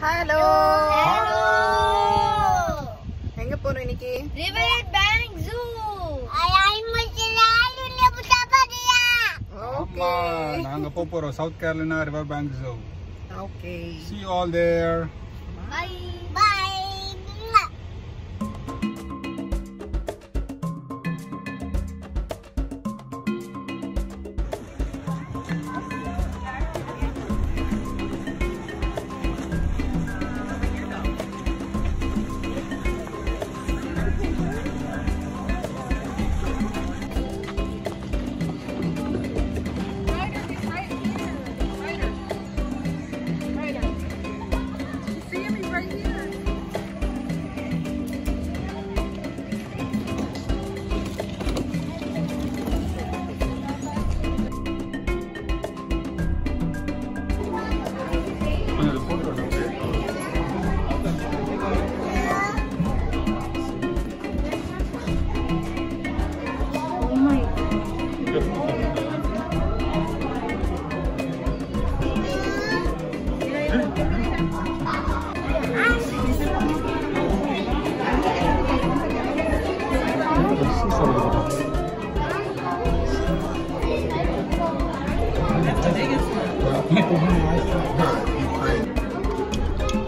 Hello. Hello. எங்க போறோம் இன்னைக்கு? Riverbank Zoo. ஆமா, நாங்க போறோம் South Carolina Riverbank Zoo. Okay. See you all there. Bye.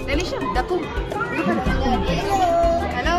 Denisha, Daku. Hello.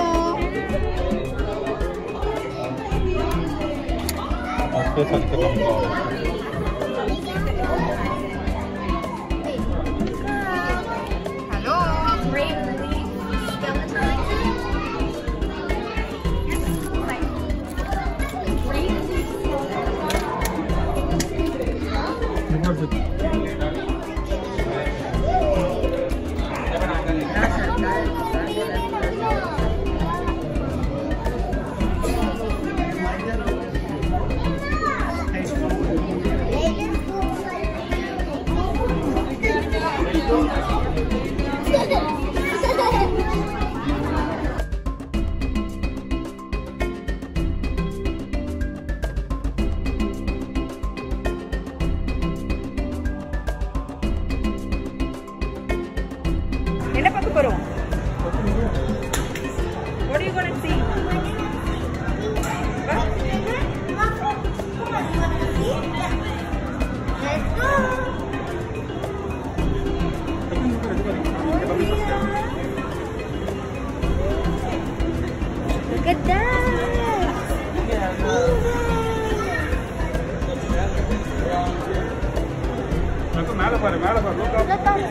என்ன பார்க்க போறோம்? What are you going to see? Look at that. மேல பாரு, மேல பாரு.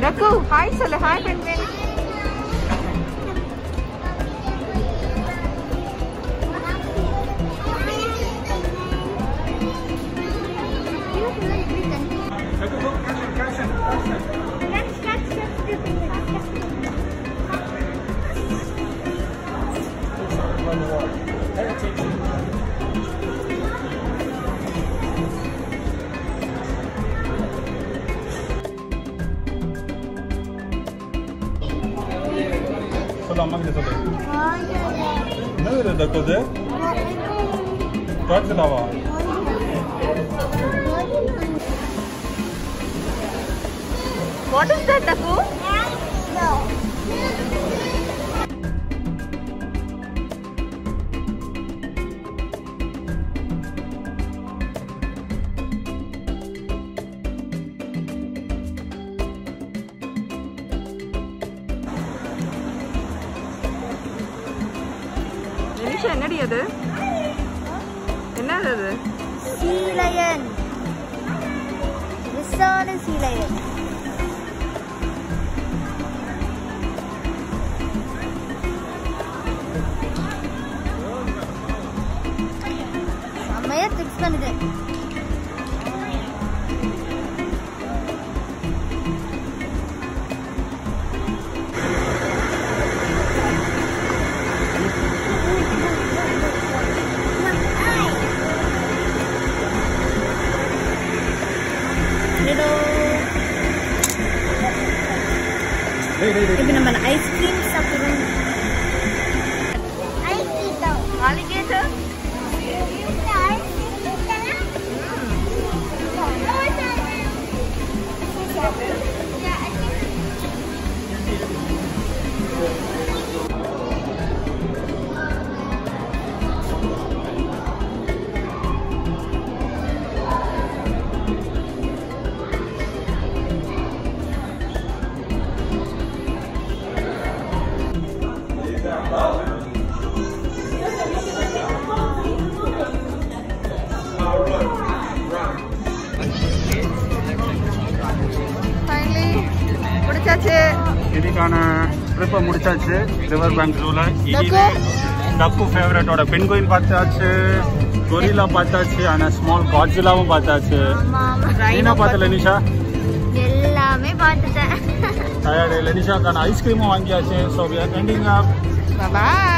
Daku, hi சொல்லு, hi penguin. சொல்லு, அம்மா கிட்ட சொல்லு. என்னது டக்கு இது? காட்சிலாவா? What is that, Daku? Denisha, என்னடி அது? என்னது அது? Sea lion. விசால sea lion. செம்மையா ட்ரிக்ஸ் பண்ணுது. Hello. இப்போ நம்ம ஐஸ்கிரீம் சாப்பிடுறோம். Alligator? Finally, முடிச்சாச்சு. இதுக்கான ட்ரிப்பை முடிச்சாச்சு. ரிவர் பேங்க் ஜூல டக்கு ஃபேவரட்டோட பென்குயின் பார்த்தாச்சு, கொரில்லா பார்த்தாச்சு, ஆனால் ஸ்மால் காட்ஜிலாவும் பார்த்தாச்சு. என்ன பார்த்த லெனிஷா? எல்லாமே பார்த்துட்டேன். டயர்டு. லெனிஷாக்கான ஐஸ்கிரீமும் வாங்கியாச்சு. So we are ending up. Bye bye.